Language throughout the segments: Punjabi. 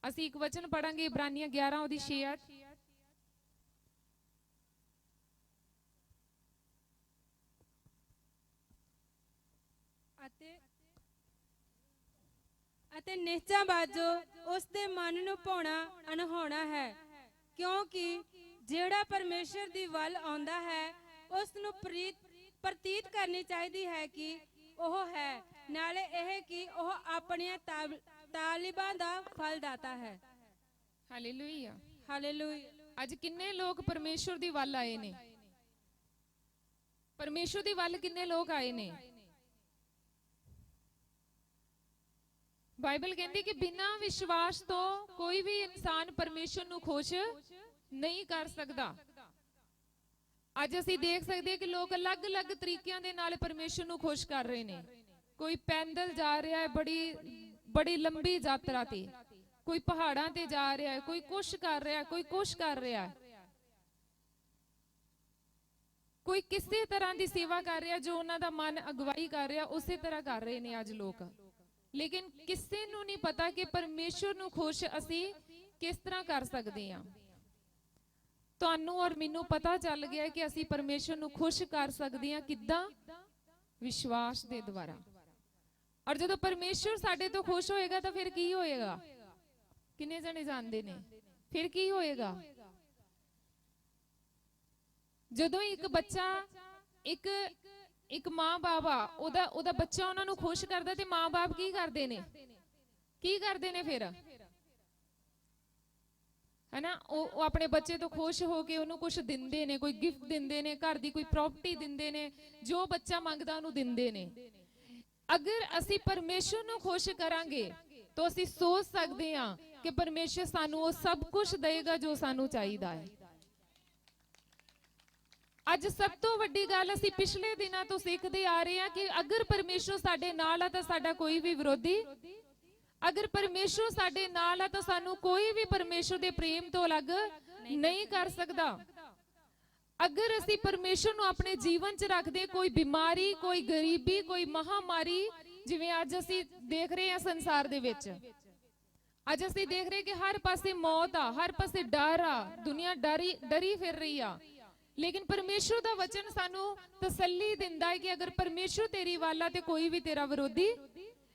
ਅਸੀਂ ਇੱਕ ਵਚਨ ਪੜਾਂਗੇ ਇਬਰਾਨੀਆਂ 11 ਉਹਦੀ 6 8। ਅਤੇ ਨਿਹਚਾ ਬਾਜੋ ਉਸ ਦੇ ਮਨ ਨੂੰ ਭਾਉਣਾ ਅਨਹਾਉਣਾ ਹੈ, ਕਿਉਂਕਿ ਜਿਹੜਾ ਪਰਮੇਸ਼ਰ ਦੀ ਵੱਲ ਆਉਂਦਾ ਹੈ ਉਸ ਨੂੰ ਪ੍ਰਤੀਤ ਕਰਨੀ ਚਾਹੀਦੀ ਹੈ ਕਿ ਉਹ ਹੈ, ਨਾਲੇ ਇਹ ਕਿ ਉਹ ਆਪਣੀਆਂ ਤਾਲਿਬਾਂ ਦਾ ਫਲ ਦਾਤਾ ਹੈ। Hallelujah, hallelujah. ਅੱਜ ਕਿੰਨੇ ਲੋਕ ਪਰਮੇਸ਼ਰ ਦੀ ਵੱਲ ਆਏ ਨੇ? ਪਰਮੇਸ਼ਰ ਦੀ ਵੱਲ ਕਿੰਨੇ ਲੋਕ ਆਏ ਨੇ? ਬਾਈਬਲ ਕਹਿੰਦੀ ਕਿ ਬਿਨਾਂ ਵਿਸ਼ਵਾਸ ਤੋਂ ਕੋਈ ਵੀ ਇਨਸਾਨ ਪਰਮੇਸ਼ਰ ਨੂੰ ਖੁਸ਼ ਨਹੀਂ ਕਰ ਸਕਦਾ। ਅੱਜ ਅਸੀਂ ਦੇਖ ਸਕਦੇ ਹਾਂ ਕਿ ਲੋਕ ਅਲੱਗ-ਅਲੱਗ ਤਰੀਕਿਆਂ ਦੇ ਨਾਲ ਪਰਮੇਸ਼ਰ ਨੂੰ ਖੁਸ਼ ਕਰ ਰਹੇ ਨੇ। ਕੋਈ ਪੈਦਲ ਜਾ ਰਿਹਾ ਹੈ ਬੜੀ ਲੰਬੀ ਯਾਤਰਾ ਤੇ, ਕੋਈ ਪਹਾੜਾਂ ਤੇ ਜਾ ਰਿਹਾ ਹੈ, ਕੋਈ ਕੁਛ ਕਰ ਰਿਹਾ, ਕੋਈ ਕੁਛ ਕਰ ਰਿਹਾ, ਕੋਈ ਕਿਸੇ ਤਰ੍ਹਾਂ ਦੀ ਸੇਵਾ ਕਰ ਰਿਹਾ ਜੋ ਉਹਨਾਂ ਦਾ ਮਨ ਅਗਵਾਈ ਕਰ ਰਿਹਾ, ਉਸੇ ਤਰ੍ਹਾਂ ਕਰ ਰਹੇ ਨੇ ਅੱਜ ਲੋਕ। ਲੇਕਿਨ ਕਿਸੇ ਨੂੰ ਨਹੀਂ ਪਤਾ ਕਿ ਪਰਮੇਸ਼ਰ ਨੂੰ ਖੁਸ਼ ਅਸੀਂ ਕਿਸ ਤਰ੍ਹਾਂ ਕਰ ਸਕਦੇ ਹਾਂ। ਤੁਹਾਨੂੰ ਔਰ ਮੈਨੂੰ ਪਤਾ ਚੱਲ ਗਿਆ ਕਿ ਅਸੀਂ ਪਰਮੇਸ਼ਰ ਨੂੰ ਖੁਸ਼ ਕਰ ਸਕਦੇ ਹਾਂ ਕਿੱਦਾਂ? ਵਿਸ਼ਵਾਸ ਦੇ ਦੁਆਰਾ। ਔਰ ਜਦੋਂ ਪਰਮੇਸ਼ਰ ਸਾਡੇ ਤੋਂ ਖੁਸ਼ ਹੋਏਗਾ ਤਾਂ ਫਿਰ ਕੀ ਹੋਏਗਾ? ਕਿੰਨੇ ਜਣੇ ਜਾਣਦੇ ਨੇ ਫਿਰ ਕੀ ਹੋਏਗਾ? ਜਦੋਂ ਇੱਕ ਬੱਚਾ ਇੱਕ ਮਾਂ-ਬਾਪ ਆ ਉਹਦਾ ਬੱਚਾ ਉਹਨਾਂ ਨੂੰ ਖੁਸ਼ ਕਰਦਾ ਤੇ ਮਾਂ-ਬਾਪ ਕੀ ਕਰਦੇ ਨੇ? ਕੀ ਕਰਦੇ ਨੇ ਫਿਰ? ਹੈਨਾ, ਉਹ ਆਪਣੇ ਬੱਚੇ ਤੋਂ ਖੁਸ਼ ਹੋ ਕੇ ਉਹਨੂੰ ਕੁਝ ਦਿੰਦੇ ਨੇ, ਕੋਈ ਗਿਫਟ ਦਿੰਦੇ ਨੇ, ਘਰ ਦੀ ਕੋਈ ਪ੍ਰਾਪਰਟੀ ਦਿੰਦੇ ਨੇ, ਜੋ ਬੱਚਾ ਮੰਗਦਾ ਉਹਨੂੰ ਦਿੰਦੇ ਨੇ। ਅਗਰ ਅਸੀਂ ਪਰਮੇਸ਼ਰ ਨੂੰ ਖੁਸ਼ ਕਰਾਂਗੇ ਤਾਂ ਅਸੀਂ ਸੋਚ ਸਕਦੇ ਹਾਂ ਕਿ ਪਰਮੇਸ਼ਰ ਸਾਨੂੰ ਉਹ ਸਭ ਕੁਝ ਦੇਗਾ ਜੋ ਸਾਨੂੰ ਚਾਹੀਦਾ ਹੈ। ਅੱਜ ਸਭ ਤੋਂ ਵੱਡੀ ਗੱਲ ਅਸੀਂ ਪਿਛਲੇ ਦਿਨਾਂ ਤੋਂ ਸਿੱਖਦੇ ਆ ਰਹੇ ਹਾਂ ਕਿ ਅਗਰ ਪਰਮੇਸ਼ਰ ਸਾਡੇ ਨਾਲ ਆ ਤਾਂ ਸਾਡਾ ਕੋਈ ਵੀ ਵਿਰੋਧੀ, ਅਗਰ ਪਰਮੇਸ਼ਰ ਸਾਡੇ ਨਾਲ ਆ ਤਾਂ ਸਾਨੂੰ ਕੋਈ ਵੀ ਪਰਮੇਸ਼ਰ ਦੇ ਪ੍ਰੇਮ ਤੋਂ ਅਲੱਗ ਨਹੀਂ ਕਰ ਸਕਦਾ। ਅਗਰ ਅਸੀਂ ਪਰਮੇਸ਼ਰ ਨੂੰ ਆਪਣੇ ਜੀਵਨ 'ਚ ਰੱਖਦੇ, ਕੋਈ ਬਿਮਾਰੀ, ਕੋਈ ਗਰੀਬੀ, ਕੋਈ ਮਹਾਮਾਰੀ, ਜਿਵੇਂ ਅੱਜ ਅਸੀਂ ਦੇਖ ਰਹੇ ਹਾਂ ਸੰਸਾਰ ਦੇ ਵਿੱਚ, ਅੱਜ ਅਸੀਂ ਦੇਖ ਰਹੇ ਕਿ ਹਰ ਪਾਸੇ ਮੌਤ ਆ, ਹਰ ਪਾਸੇ ਡਰ ਆ, ਦੁਨੀਆ ਡਰੀ ਫਿਰ ਰਹੀ ਆ। ਲੇਕਿਨ ਪਰਮੇਸ਼ਰ ਦਾ ਵਚਨ ਸਾਨੂੰ ਤਸੱਲੀ ਦਿੰਦਾ ਹੈ ਕਿ ਅਗਰ ਪਰਮੇਸ਼ਰ ਤੇਰੀ ਵੱਲ ਆ ਤੇ ਕੋਈ ਵੀ ਤੇਰਾ ਵਿਰੋਧੀ,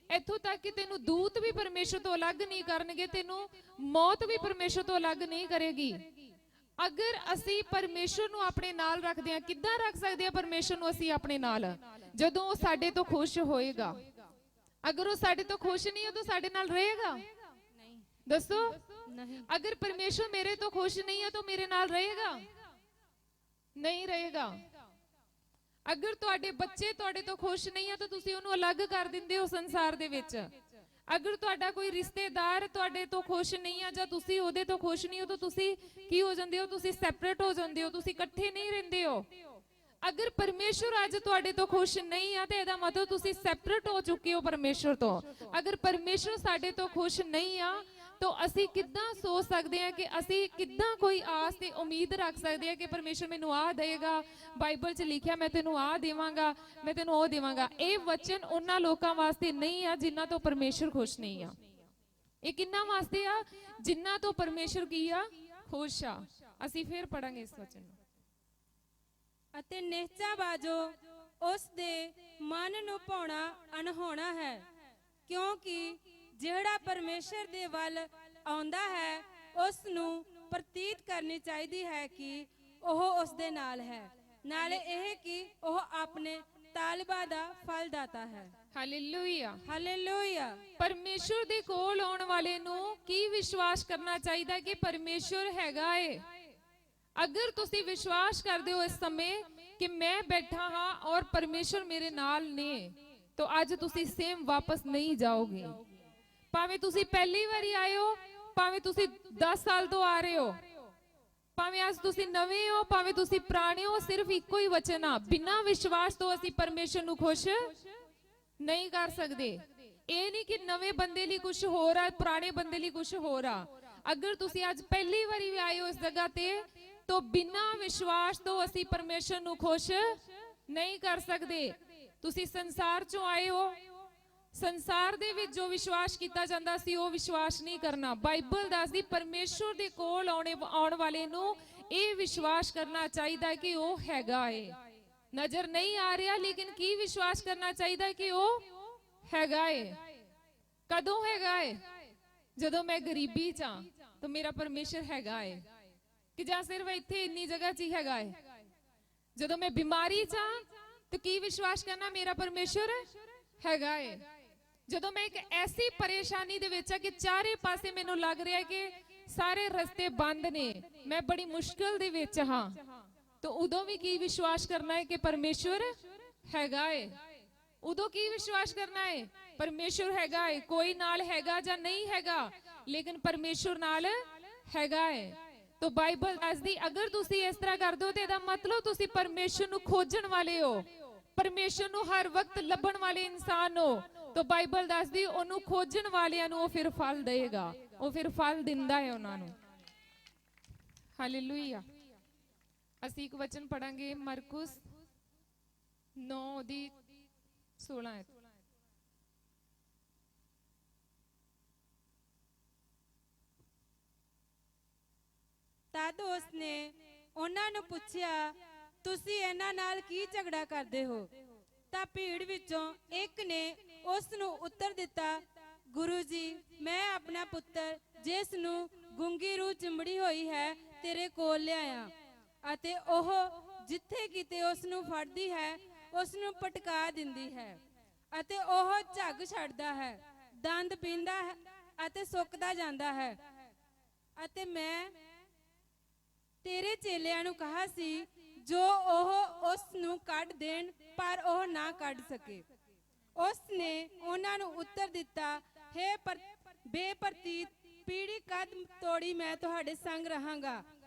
ਇੱਥੋਂ ਤੱਕ ਕਿ ਤੈਨੂੰ ਦੂਤ ਵੀ ਪਰਮੇਸ਼ਰ ਤੋਂ ਅਲੱਗ ਨਹੀਂ ਕਰਨਗੇ, ਤੈਨੂੰ ਮੌਤ ਵੀ ਪਰਮੇਸ਼ਰ ਤੋਂ ਅਲੱਗ ਨਹੀਂ ਕਰੇਗੀ। ਅਗਰ ਅਸੀਂ ਪਰਮੇਸ਼ਰ ਨੂੰ ਆਪਣੇ ਨਾਲ ਰੱਖਦੇ ਹਾਂ, ਕਿੱਦਾਂ ਰੱਖ ਸਕਦੇ ਹਾਂ ਪਰਮੇਸ਼ਰ ਨੂੰ ਅਸੀਂ ਆਪਣੇ ਨਾਲ? ਜਦੋਂ ਉਹ ਸਾਡੇ ਤੋਂ ਖੁਸ਼ ਹੋਏਗਾ। ਅਗਰ ਉਹ ਸਾਡੇ ਤੋਂ ਖੁਸ਼ ਨਹੀਂ ਹੈ ਤਾਂ ਸਾਡੇ ਨਾਲ ਰਹੇਗਾ? ਨਹੀਂ। ਦੱਸੋ। ਨਹੀਂ। ਅਗਰ ਪਰਮੇਸ਼ਰ ਮੇਰੇ ਤੋਂ ਖੁਸ਼ ਨਹੀਂ ਹੈ ਤਾਂ ਮੇਰੇ ਨਾਲ ਰਹੇਗਾ? ਨਹੀਂ ਰਹੇਗਾ। ਅਗਰ ਤੁਹਾਡੇ ਬੱਚੇ ਤੁਹਾਡੇ ਤੋਂ ਖੁਸ਼ ਨਹੀਂ ਆ ਤਾਂ ਤੁਸੀਂ ਉਹਨੂੰ ਅਲੱਗ ਕਰ ਦਿੰਦੇ ਹੋ ਸੰਸਾਰ ਦੇ ਵਿੱਚ। ਅਗਰ ਤੁਹਾਡਾ ਕੋਈ ਰਿਸ਼ਤੇਦਾਰ ਤੁਹਾਡੇ ਤੋਂ ਖੁਸ਼ ਨਹੀਂ ਆ ਜਾਂ ਤੁਸੀਂ ਉਹਦੇ ਤੋਂ ਖੁਸ਼ ਨਹੀਂ ਹੋ ਤਾਂ ਤੁਸੀਂ ਕੀ ਹੋ ਜਾਂਦੇ ਹੋ? ਤੁਸੀਂ ਸੈਪਰੇਟ ਹੋ ਜਾਂਦੇ ਹੋ, ਤੁਸੀਂ ਇਕੱਠੇ ਨਹੀਂ ਰਹਿੰਦੇ ਹੋ। ਅਗਰ ਪਰਮੇਸ਼ਰ ਅੱਜ ਤੁਹਾਡੇ ਤੋਂ ਖੁਸ਼ ਨਹੀਂ ਆ ਤਾਂ ਇਹਦਾ ਮਤਲਬ ਤੁਸੀਂ ਸੈਪਰੇਟ ਹੋ ਚੁੱਕੇ ਹੋ ਪਰਮੇਸ਼ਰ ਤੋਂ। ਅਗਰ ਪਰਮੇਸ਼ਰ ਸਾਡੇ ਤੋਂ ਖੁਸ਼ ਨਹੀਂ ਆ ਤਾਂ ਅਸੀਂ ਕਿੱਦਾਂ ਸੋਚ ਸਕਦੇ ਹਾਂ ਕਿ ਅਸੀਂ ਕਿੱਦਾਂ ਕੋਈ ਆਸ ਤੇ ਉਮੀਦ ਰੱਖ ਸਕਦੇ ਹਾਂ ਕਿ ਪਰਮੇਸ਼ਰ ਮੈਨੂੰ ਆਹ ਦੇਗਾ, ਬਾਈਬਲ 'ਚ ਲਿਖਿਆ ਮੈਂ ਤੈਨੂੰ ਆਹ ਦੇਵਾਂਗਾ, ਮੈਂ ਤੈਨੂੰ ਉਹ ਦੇਵਾਂਗਾ। ਇਹ ਵਚਨ ਉਹਨਾਂ ਲੋਕਾਂ ਵਾਸਤੇ ਨਹੀਂ ਆ ਜਿਨ੍ਹਾਂ ਤੋਂ ਪਰਮੇਸ਼ਰ ਖੁਸ਼ ਨਹੀਂ ਆ। ਇਹ ਕਿੰਨਾਂ ਵਾਸਤੇ ਆ? ਜਿਨ੍ਹਾਂ ਤੋਂ ਪਰਮੇਸ਼ਰ ਕੀ ਆ? ਖੁਸ਼ ਆ। ਅਸੀਂ ਫੇਰ ਪੜਾਂਗੇ ਇਸ ਵਚਨ ਨੂੰ। ਅਤੇ ਨਿਹਚਾ ਬਾਜੋ ਉਸ ਦੇ ਮਨ ਨੂੰ ਭਾਉਣਾ ਅਨਹਾਉਣਾ ਹੈ, ਕਿਉਂਕਿ ਜਿਹੜਾ ਪਰਮੇਸ਼ਰ ਦੇ ਵੱਲ ਆਉਂਦਾ ਹੈ ਉਸ ਨੂੰ ਪ੍ਰਤੀਤ ਕਰਨੀ ਚਾਹੀਦੀ ਹੈ ਕਿ ਉਹ ਉਸ ਦੇ ਨਾਲ ਹੈ, ਨਾਲੇ ਇਹ ਕਿ ਉਹ ਆਪਣੇ ਤਾਲਿਬਾਂ ਦਾ ਫਲ ਦਾਤਾ ਹੈ। Hallelujah, hallelujah. ਪਰਮੇਸ਼ਰ ਦੇ ਕੋਲ ਆਉਣ ਵਾਲੇ ਨੂੰ ਕੀ ਵਿਸ਼ਵਾਸ ਕਰਨਾ ਚਾਹੀਦਾ ਕਿ ਪਰਮੇਸ਼ਰ ਹੈਗਾ ਏ। ਅਗਰ ਤੁਸੀਂ ਵਿਸ਼ਵਾਸ ਕਰਦੇ ਹੋ ਇਸ ਸਮੇਂ ਕਿ ਮੈਂ ਬੈਠਾ ਹਾਂ ਔਰ ਪਰਮੇਸ਼ਰ ਮੇਰੇ ਨਾਲ ਨੇ, ਤਾਂ ਅੱਜ ਤੁਸੀਂ ਸੇਮ ਵਾਪਸ ਨਹੀਂ ਜਾਓਗੇ। ਭਾਵੇਂ ਤੁਸੀਂ ਪਹਿਲੀ ਵਾਰੀ ਆਏ ਹੋ, ਭਾਵੇਂ ਤੁਸੀਂ 10 ਸਾਲ ਤੋਂ ਆ ਰਹੇ ਹੋ, ਭਾਵੇਂ ਅੱਜ ਤੁਸੀਂ ਨਵੇਂ ਹੋ, ਭਾਵੇਂ ਤੁਸੀਂ ਪੁਰਾਣੇ ਹੋ, ਸਿਰਫ ਇੱਕੋ ਹੀ ਵਚਨ ਆ, ਬਿਨਾਂ ਵਿਸ਼ਵਾਸ ਤੋਂ ਅਸੀਂ ਪਰਮੇਸ਼ਰ ਨੂੰ ਖੁਸ਼ ਨਹੀਂ ਕਰ ਸਕਦੇ। ਇਹ ਨਹੀਂ ਕਿ ਨਵੇਂ ਬੰਦੇ ਲਈ ਕੁਝ ਹੋਰ ਆ, ਪੁਰਾਣੇ ਬੰਦੇ ਲਈ ਕੁਝ ਹੋਰ ਆ। ਅਗਰ ਤੁਸੀਂ ਅੱਜ ਪਹਿਲੀ ਵਾਰੀ ਵੀ ਆਏ ਹੋ ਇਸ ਜਗ੍ਹਾ ਤੇ, ਤਾਂ ਬਿਨਾਂ ਵਿਸ਼ਵਾਸ ਤੋਂ ਅਸੀਂ ਪਰਮੇਸ਼ਰ ਨੂੰ ਖੁਸ਼ ਨਹੀਂ ਕਰ ਸਕਦੇ। ਤੁਸੀਂ ਸੰਸਾਰ ਚੋਂ ਆਏ ਹੋ, ਸੰਸਾਰ ਦੇ ਵਿੱਚ ਜੋ ਵਿਸ਼ਵਾਸ ਕੀਤਾ ਜਾਂਦਾ ਸੀ ਉਹ ਵਿਸ਼ਵਾਸ ਨਹੀਂ ਕਰਨਾ। ਬਾਈਬਲ ਦੱਸਦੀ ਪਰਮੇਸ਼ਵਰ ਦੇ ਕੋਲ ਆਉਣ ਵਾਲੇ ਨੂੰ ਇਹ ਵਿਸ਼ਵਾਸ ਕਰਨਾ ਚਾਹੀਦਾ ਹੈ ਕਿ ਉਹ ਹੈਗਾ ਏ। ਨਜ਼ਰ ਨਹੀਂ ਆ ਰਿਹਾ ਲੇਕਿਨ ਕੀ ਵਿਸ਼ਵਾਸ ਕਰਨਾ ਚਾਹੀਦਾ ਹੈ ਕਿ ਉਹ ਹੈਗਾ ਏ। ਕਦੋਂ ਹੈਗਾ ਏ? ਜਦੋਂ ਮੈਂ ਗਰੀਬੀ ਚ ਆ ਤਾਂ ਮੇਰਾ ਪਰਮੇਸ਼ਰ ਹੈਗਾ ਏ, ਕਿ ਜਾਂ ਸਿਰਫ ਇੱਥੇ ਇੰਨੀ ਜਗ੍ਹਾ 'ਚ ਹੀ ਹੈਗਾ ਏ। ਜਦੋਂ ਮੈਂ ਬਿਮਾਰੀ ਚ ਆ ਤਾਂ ਕੀ ਵਿਸ਼ਵਾਸ ਕਰਨਾ? ਮੇਰਾ ਪਰਮੇਸ਼ਰ ਹੈਗਾ ਏ। ਜਦੋਂ ਮੈਂ ਇੱਕ ਐਸੀ ਪਰੇਸ਼ਾਨੀ ਦੇ ਵਿੱਚ ਆ ਕਿ ਚਾਰੇ ਪਾਸੇ ਮੈਨੂੰ ਲੱਗ ਰਿਹਾ ਕਿ ਸਾਰੇ ਰਸਤੇ ਬੰਦ ਨੇ, ਮੈਂ ਬੜੀ ਮੁਸ਼ਕਲ ਦੇ ਵਿੱਚ ਹਾਂ, ਤਾਂ ਉਦੋਂ ਵੀ ਕੀ ਵਿਸ਼ਵਾਸ ਕਰਨਾ ਹੈ ਕਿ ਪਰਮੇਸ਼ਰ ਹੈਗਾ ਏ। ਉਦੋਂ ਕੀ ਵਿਸ਼ਵਾਸ ਕਰਨਾ ਹੈ? ਪਰਮੇਸ਼ਰ ਹੈਗਾ ਏ। ਕੋਈ ਨਾਲ ਹੈਗਾ ਜਾਂ ਨਹੀਂ ਹੈਗਾ, ਲੇਕਿਨ ਪਰਮੇਸ਼ਰ ਨਾਲ ਹੈਗਾ ਏ। ਤਾਂ ਬਾਈਬਲ ਦੱਸਦੀ ਅਗਰ ਤੁਸੀਂ ਇਸ ਤਰ੍ਹਾਂ ਕਰਦੇ ਹੋ ਤੇ ਇਹਦਾ ਮਤਲਬ ਤੁਸੀਂ ਪਰਮੇਸ਼ਰ ਨੂੰ ਖੋਜਣ ਵਾਲੇ ਹੋ, ਪਰਮੇਸ਼ਰ ਨੂੰ ਹਰ ਵਕਤ ਲੱਭਣ ਵਾਲੇ ਇਨਸਾਨ ਹੋ। ਤਾਂ ਬਾਈਬਲ ਦੱਸਦੀ ਉਹਨੂੰ ਖੋਜਣ ਵਾਲਿਆਂ ਨੂੰ ਉਹ ਫਿਰ ਫਲ ਦੇਗਾ, ਉਹ ਫਿਰ ਫਲ ਦਿੰਦਾ ਹੈ ਉਹਨਾਂ ਨੂੰ। ਹਾਲੇਲੂਇਆ। ਅਸੀਂ ਇੱਕ ਵਚਨ ਪੜਾਂਗੇ ਮਰਕੁਸ 9 ਦੀ 16। ਤਦ ਉਸਨੇ ਉਹਨਾਂ ਨੂੰ ਪੁੱਛਿਆ, ਤੁਸੀਂ ਇਹਨਾਂ ਨਾਲ ਕੀ ਝਗੜਾ ਕਰਦੇ ਹੋ? ਤਾਂ ਭੀੜ ਵਿੱਚੋਂ ਇੱਕ ਨੇ ਉਸ ਨੂੰ ਉੱਤਰ ਦਿੱਤਾ, ਗੁਰੂ ਜੀ, ਮੈਂ ਆਪਣਾ ਪੁੱਤਰ ਜਿਸ ਨੂੰ ਗੂੰਗੀ ਰੂਹ ਚਿੰਬੜੀ ਹੋਈ ਹੈ ਤੇਰੇ ਕੋਲ ਲਿਆਇਆ, ਅਤੇ ਉਹ ਜਿੱਥੇ ਕਿਤੇ ਉਸ ਨੂੰ ਫੜਦੀ ਹੈ ਉਸ ਨੂੰ ਪਟਕਾ ਦਿੰਦੀ ਹੈ, ਅਤੇ ਉਹ ਝੱਗ ਛੱਡਦਾ ਹੈ, ਦੰਦ ਪੀਂਦਾ ਹੈ ਅਤੇ ਸੁੱਕਦਾ ਜਾਂਦਾ ਹੈ। ਅਤੇ ਮੈਂ ਤੇਰੇ ਚੇਲਿਆਂ ਨੂੰ ਕਹਾ ਸੀ ਜੋ ਉਹ ਉਸ ਨੂੰ ਕੱਢ ਦੇਣ, ਪਰ ਉਹ ਨਾ ਕੱਢ ਸਕੇ। ਉਸ ਨੇ ਉਹਨਾਂ ਨੂੰ ਉੱਤਰ ਦਿੱਤਾ, ਹੇ ਬੇਪਰਤੀਤ ਪੀੜੀ, ਕਦ ਤੋੜੀ ਮੈਂ ਤੁਹਾਡੇ ਸੰਗ ਰਹਾਂਗਾ,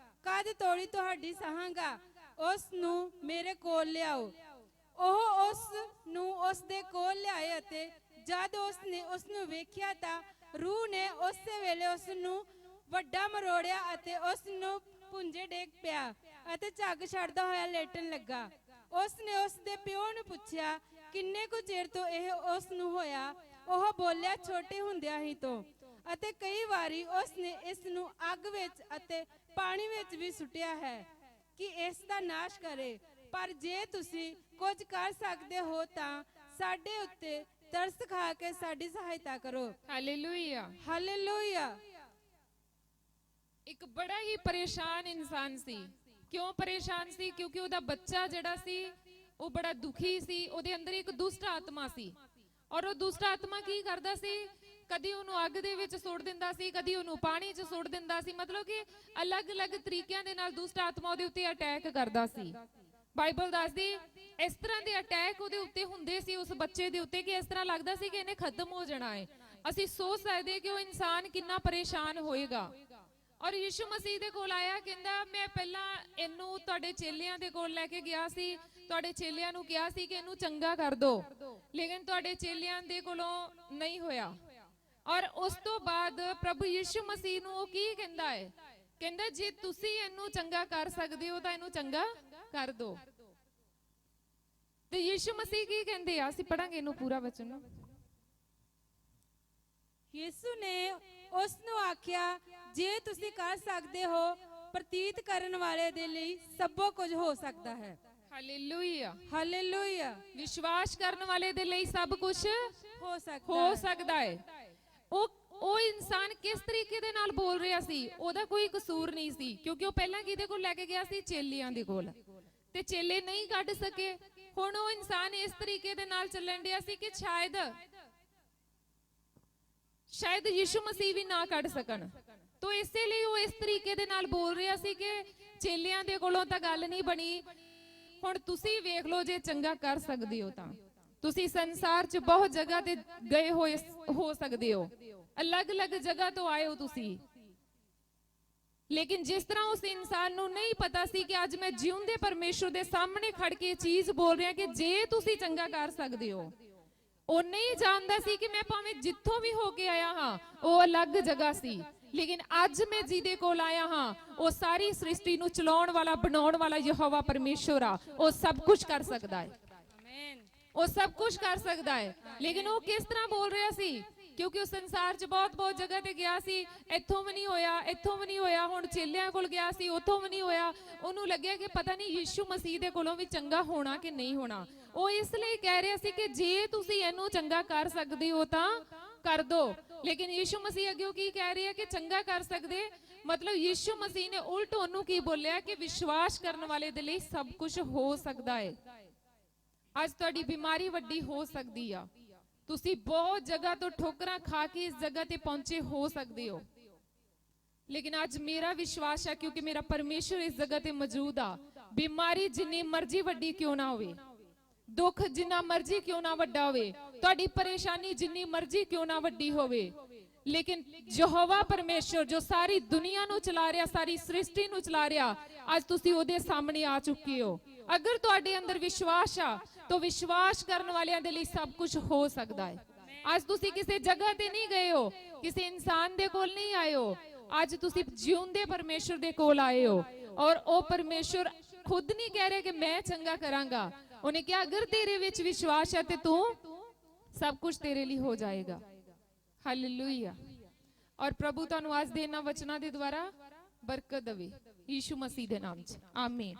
ਕਦ ਤੋੜੀ ਤੁਹਾਡੀ ਸਹਾਂਗਾ। ਉਸ ਨੂੰ ਮੇਰੇ ਕੋਲ ਲਿਆਓ। ਉਹ ਉਸ ਨੂੰ ਉਸ ਦੇ ਕੋਲ ਲਿਆਏ, ਅਤੇ ਜਦ ਉਸ ਨੇ ਉਸ ਨੂੰ ਵੇਖਿਆ ਤਾਂ ਰੂਹ ਨੇ ਉਸੇ ਵੇਲੇ ਉਸ ਨੂੰ ਵੱਡਾ ਮਰੋੜਿਆ ਅਤੇ ਉਸ ਨੂੰ ਪੁੰਜੇ ਡੇਗ ਪਿਆ ਅਤੇ ਝੱਗ ਛੱਡਦਾ ਹੋਇਆ ਲੇਟਣ ਲੱਗਾ। ਉਸ ਨੇ ਉਸ ਦੇ ਪਿਓ ਨੂੰ ਪੁੱਛਿਆ, ਕਿੰਨੇ ਕੁ ਚਿਰ ਤੋਂ ਇਹ ਉਸ ਨੂੰ ਹੋਇਆ? ਉਹ ਬੋਲਿਆ, ਛੋਟੇ ਹੁੰਦਿਆਂ ਹੀ ਤੋਂ, ਅਤੇ ਕਈ ਵਾਰੀ ਉਸ ਨੇ ਇਸ ਨੂੰ ਅੱਗ ਵਿੱਚ ਅਤੇ ਪਾਣੀ ਵਿੱਚ ਵੀ ਸੁੱਟਿਆ ਹੈ ਕਿ ਇਸ ਦਾ ਨਾਸ਼ ਕਰੇ। ਪਰ ਜੇ ਤੁਸੀਂ ਕੁਝ ਕਰ ਸਕਦੇ ਹੋ ਤਾਂ ਸਾਡੇ ਉੱਤੇ ਤਰਸ ਖਾ ਕੇ ਸਾਡੀ ਸਹਾਇਤਾ ਕਰੋ। ਹਾਲੇਲੂਇਆ। ਹਾਲੇਲੂਇਆ। ਇੱਕ ਬੜਾ ਹੀ ਪਰੇਸ਼ਾਨ ਇਨਸਾਨ ਸੀ। ਕਿਉਂ ਪਰੇਸ਼ਾਨ ਸੀ? ਕਿਉਂਕਿ ਉਹਦਾ ਬੱਚਾ ਜਿਹੜਾ ਸੀ ਉਹ ਬੜਾ ਦੁਖੀ ਸੀ। ਉਹਦੇ ਅੰਦਰ ਇੱਕ ਦੁਸ਼ਟ ਆਤਮਾ ਸੀ, ਔਰ ਉਹ ਦੁਸ਼ਟ ਆਤਮਾ ਕੀ ਕਰਦਾ ਸੀ? ਕਦੀ ਉਹਨੂੰ ਅੱਗ ਦੇ ਵਿੱਚ ਸੁੱਟ ਦਿੰਦਾ ਸੀ, ਕਦੀ ਉਹਨੂੰ ਪਾਣੀ 'ਚ ਸੁੱਟ ਦਿੰਦਾ ਸੀ। ਮਤਲਬ ਕਿ ਅਲੱਗ-ਅਲੱਗ ਤਰੀਕਿਆਂ ਦੇ ਨਾਲ ਦੁਸ਼ਟ ਆਤਮਾ ਉਹਦੇ ਉੱਤੇ ਅਟੈਕ ਕਰਦਾ ਸੀ। ਬਾਈਬਲ ਦੱਸਦੀ ਇਸ ਤਰ੍ਹਾਂ ਦੇ ਅਟੈਕ ਉਹਦੇ ਉੱਤੇ ਹੁੰਦੇ ਸੀ, ਉਸ ਬੱਚੇ ਦੇ ਉੱਤੇ, ਕਿ ਇਸ ਤਰ੍ਹਾਂ ਲੱਗਦਾ ਸੀ ਕਿ ਇਹਨੇ ਖਤਮ ਹੋ ਜਾਣਾ ਹੈ। ਅਸੀਂ ਸੋਚ ਸਕਦੇ ਕਿ ਉਹ ਇਨਸਾਨ ਕਿੰਨਾ ਪਰੇਸ਼ਾਨ ਹੋਏਗਾ। ਔਰ ਯਿਸੂ ਮਸੀਹ ਦੇ ਕੋਲ ਆਇਆ, ਕਹਿੰਦਾ ਮੈਂ ਪਹਿਲਾਂ ਇਹਨੂੰ ਤੁਹਾਡੇ ਚੇਲਿਆਂ ਦੇ ਕੋਲ ਲੈ ਕੇ ਗਿਆ ਸੀ, ਤੁਹਾਡੇ ਚੇਲਿਆਂ ਨੂੰ ਕਿਹਾ ਸੀ ਕਿ ਇਹਨੂੰ ਚੰਗਾ ਕਰ ਦੋ, ਲੇਕਿਨ ਤੁਹਾਡੇ ਚੇਲਿਆਂ ਦੇ ਕੋਲੋਂ ਨਹੀਂ ਹੋਇਆ। ਔਰ ਉਸ ਤੋਂ ਬਾਅਦ ਪ੍ਰਭੂ ਯਿਸੂ ਮਸੀਹ ਨੂੰ ਉਹ ਕੀ ਕਹਿੰਦਾ ਹੈ? ਕਹਿੰਦਾ ਜੇ ਤੁਸੀਂ ਇਹਨੂੰ ਚੰਗਾ ਕਰ ਸਕਦੇ ਹੋ ਤਾਂ ਇਹਨੂੰ ਚੰਗਾ ਕਰ ਦੋ। ਤੇ ਯਿਸੂ ਮਸੀਹ ਕੀ ਕਹਿੰਦੇ ਆ? ਅਸੀਂ ਪੜਾਂਗੇ ਇਹਨੂੰ ਪੂਰਾ ਵਚਨ ਨੂੰ। ਯਿਸੂ ਨੇ ਉਸ ਨੂੰ ਆਖਿਆ, ਜੇ ਤੁਸੀਂ ਕਰ ਸਕਦੇ ਹੋ, ਪ੍ਰਤੀਤ ਕਰਨ ਵਾਲੇ ਦੇ ਲਈ ਸਭ ਕੁਝ ਹੋ ਸਕਦਾ ਹੈ। ਹਾਲੇਲੂਇਆ। ਹਾਲੇਲੂਇਆ। ਵਿਸ਼ਵਾਸ ਕਰਨ ਵਾਲੇ ਦੇ ਲਈ ਸਭ ਕੁਝ ਹੋ ਸਕਦਾ ਹੈ। ਉਹ ਇਨਸਾਨ ਕਿਸ ਤਰੀਕੇ ਦੇ ਨਾਲ ਬੋਲ ਰਿਹਾ ਸੀ? ਉਹਦਾ ਕੋਈ ਕਸੂਰ ਨਹੀਂ ਸੀ, ਕਿਉਂਕਿ ਉਹ ਪਹਿਲਾਂ ਕਿਹਦੇ ਕੋਲ ਲੈ ਕੇ ਗਿਆ ਸੀ? ਚੇਲਿਆਂ ਦੇ ਕੋਲ, ਤੇ ਚੇਲੇ ਨਹੀਂ ਕੱਢ ਸਕੇ। ਹੁਣ ਉਹ ਇਨਸਾਨ ਇਸ ਤਰੀਕੇ ਦੇ ਨਾਲ ਚੱਲਣ ਡਿਆ ਸੀ ਕਿ ਸ਼ਾਇਦ ਯਿਸੂ ਮਸੀਹ ਵੀ ਨਾ ਕੱਢ ਸਕਣ। ਤੋ ਇਸੇ ਲਈ ਉਹ ਇਸ ਤਰੀਕੇ ਦੇ ਨਾਲ ਬੋਲ ਰਿਹਾ ਸੀ ਕਿ ਚੇਲਿਆਂ ਦੇ ਕੋਲੋਂ ਤਾਂ ਗੱਲ ਨਹੀਂ ਬਣੀ, ਹੁਣ ਤੁਸੀਂ ਵੇਖ ਲਓ, ਜੇ ਚੰਗਾ ਕਰ ਸਕਦੇ ਹੋ ਤਾਂ ਤੁਸੀਂ ਸੰਸਾਰ 'ਚ ਬਹੁਤ ਜਗ੍ਹਾ ਤੇ ਗਏ ਹੋਏ ਹੋ ਸਕਦੇ ਹੋ, ਅਲੱਗ-ਅਲੱਗ ਜਗ੍ਹਾ ਤੋਂ ਆਏ ਹੋ ਤੁਸੀਂ, ਲੇਕਿਨ ਜਿਸ ਤਰ੍ਹਾਂ ਉਸ ਇਨਸਾਨ ਨੂੰ ਨਹੀਂ ਪਤਾ ਸੀ ਕਿ ਅੱਜ ਮੈਂ ਜਿਉਂਦੇ ਪਰਮੇਸ਼ਰ ਦੇ ਸਾਹਮਣੇ ਖੜ ਕੇ ਚੀਜ਼ ਬੋਲ ਰਿਹਾ ਕਿ ਜੇ ਤੁਸੀਂ ਚੰਗਾ ਕਰ ਸਕਦੇ ਹੋ, ਉਹ ਨਹੀਂ ਜਾਣਦਾ ਸੀ ਕਿ ਮੈਂ ਭਾਵੇਂ ਜਿੱਥੋਂ ਵੀ ਹੋ ਕੇ ਆਇਆ ਹਾਂ ਉਹ ਅਲੱਗ ਜਗ੍ਹਾ ਸੀ, ਲੇਕਿਨ ਅੱਜ ਮੈਂ ਜਿਹਦੇ ਕੋਲ ਆਇਆ ਹਾਂ ਉਹ ਸਾਰੀ ਸ੍ਰਿਸ਼ਟੀ ਨੂੰ ਚਲਾਉਣ ਵਾਲਾ, ਬਣਾਉਣ ਵਾਲਾ ਯਹੋਵਾ ਪਰਮੇਸ਼ਰ ਆ। ਉਹ ਸਭ ਕੁਝ ਕਰ ਸਕਦਾ ਹੈ। ਉਹ ਸਭ ਕੁਝ ਕਰ ਸਕਦਾ ਹੈ। ਲੇਕਿਨ ਉਹ ਕਿਸ ਤਰ੍ਹਾਂ ਬੋਲ ਰਿਹਾ ਸੀ? ਕਿਉਂਕਿ ਉਹ ਸੰਸਾਰ 'ਚ ਬਹੁਤ ਜਗ੍ਹਾ ਤੇ ਗਿਆ ਸੀ, ਇੱਥੋਂ ਵੀ ਨਹੀਂ ਹੋਇਆ, ਇੱਥੋਂ ਵੀ ਨਹੀਂ ਹੋਇਆ। ਹੁਣ ਚੇਲਿਆਂ ਕੋਲ ਗਿਆ ਸੀ, ਉੱਥੋਂ ਵੀ ਨਹੀਂ ਹੋਇਆ। ਉਹਨੂੰ ਲੱਗਿਆ ਕਿ ਪਤਾ ਨਹੀਂ ਯੀਸ਼ੂ ਮਸੀਹ ਦੇ ਕੋਲੋਂ ਵੀ ਚੰਗਾ ਹੋਣਾ ਕਿ ਨਹੀਂ ਹੋਣਾ। ਉਹ ਇਸ ਲਈ ਕਹਿ ਰਿਹਾ ਸੀ ਕਿ ਜੇ ਤੁਸੀਂ ਇਹਨੂੰ ਚੰਗਾ ਕਰ ਸਕਦੇ ਹੋ ਤਾਂ ਕਰ ਦੋ। ਲੇਕਿਨ ਯੀਸ਼ੂ ਮਸੀਹ ਅੱਗੇ ਕੀ ਕਹਿ ਰਿਹਾ ਕਿ ਚੰਗਾ ਕਰ ਸਕਦੇ, ਮਤਲਬ ਯੀਸ਼ੂ ਮਸੀਹ ਨੇ ਉਲਟ ਉਹਨੂੰ ਕੀ ਬੋਲਿਆ ਕਿ ਵਿਸ਼ਵਾਸ ਕਰਨ ਵਾਲੇ ਦੇ ਲਈ ਸਭ ਕੁਝ ਹੋ ਸਕਦਾ ਹੈ। ਅੱਜ ਤੁਹਾਡੀ ਬਿਮਾਰੀ ਵੱਡੀ ਹੋ ਸਕਦੀ ਆ, ਤੁਸੀਂ ਬਹੁਤ ਜਗ੍ਹਾ ਤੋਂ ਠੋਕਰਾਂ ਖਾ ਕੇ ਇਸ ਜਗ੍ਹਾ ਤੇ ਪਹੁੰਚੇ ਹੋ ਸਕਦੇ ਹੋ। ਲੇਕਿਨ ਅੱਜ ਮੇਰਾ ਵਿਸ਼ਵਾਸ ਹੈ, ਕਿਉਂਕਿ ਮੇਰਾ ਪਰਮੇਸ਼ਰ ਇਸ ਜਗ੍ਹਾ ਤੇ ਮੌਜੂਦ ਆ, ਬਿਮਾਰੀ ਜਿੰਨੀ ਮਰਜ਼ੀ ਵੱਡੀ ਕਿਉਂ ਨਾ ਹੋਵੇ, ਦੁੱਖ ਜਿੰਨਾ ਮਰਜ਼ੀ ਕਿਉਂ ਨਾ ਵੱਡਾ ਹੋਵੇ, ਤੁਹਾਡੀ ਪਰੇਸ਼ਾਨੀ ਜਿੰਨੀ ਮਰਜ਼ੀ ਕਿਉਂ ਨਾ ਵੱਡੀ ਹੋਵੇ, ਲੇਕਿਨ ਯਹੋਵਾ ਪਰਮੇਸ਼ਰ ਜੋ ਸਾਰੀ ਦੁਨੀਆ ਨੂੰ ਚਲਾ ਰਿਹਾ, ਸਾਰੀ ਸ੍ਰਿਸ਼ਟੀ ਨੂੰ ਚਲਾ ਰਿਹਾ, ਅੱਜ ਤੁਸੀਂ ਉਹਦੇ ਸਾਹਮਣੇ ਆ ਚੁੱਕੇ ਹੋ। ਅਗਰ ਤੁਹਾਡੇ ਅੰਦਰ ਵਿਸ਼ਵਾਸ ਆ ਤਾਂ ਵਿਸ਼ਵਾਸ ਕਰਨ ਵਾਲਿਆਂ ਦੇ ਲਈ ਸਭ ਕੁਝ ਹੋ ਸਕਦਾ ਹੈ। ਅੱਜ ਤੁਸੀਂ ਕਿਸੇ ਜਗ੍ਹਾ ਤੇ ਨਹੀਂ ਗਏ ਹੋ, ਕਿਸੇ ਇਨਸਾਨ ਦੇ ਕੋਲ ਨਹੀਂ ਆਏ ਹੋ, ਅੱਜ ਤੁਸੀਂ ਜਿਉਂਦੇ ਪਰਮੇਸ਼ਰ ਦੇ ਕੋਲ ਆਏ ਹੋ। ਔਰ ਉਹ ਪਰਮੇਸ਼ਰ ਖੁਦ ਨਹੀਂ ਕਹਿ ਰਿਹਾ ਕਿ ਮੈਂ ਚੰਗਾ ਕਰਾਂਗਾ, ਉਹਨੇ ਕਿਹਾ ਅਗਰ ਤੇਰੇ ਵਿੱਚ ਵਿਸ਼ਵਾਸ ਹੈ ਤੇ ਤੂੰ ਸਭ ਕੁਝ ਤੇਰੇ ਲਈ ਹੋ ਜਾਏਗਾ। ਹਾਲੇਲੂਇਆ। ਔਰ ਪ੍ਰਭੂ ਤੁਹਾਨੂੰ ਅੱਜ ਦੇ ਇਹਨਾਂ ਵਚਨਾਂ ਦੇ ਦੁਆਰਾ ਬਰਕਤ ਦੇਵੇ, ਯੀਸ਼ੂ ਮਸੀਹ ਦੇ ਨਾਮ 'ਚ ਆਮੀਨ।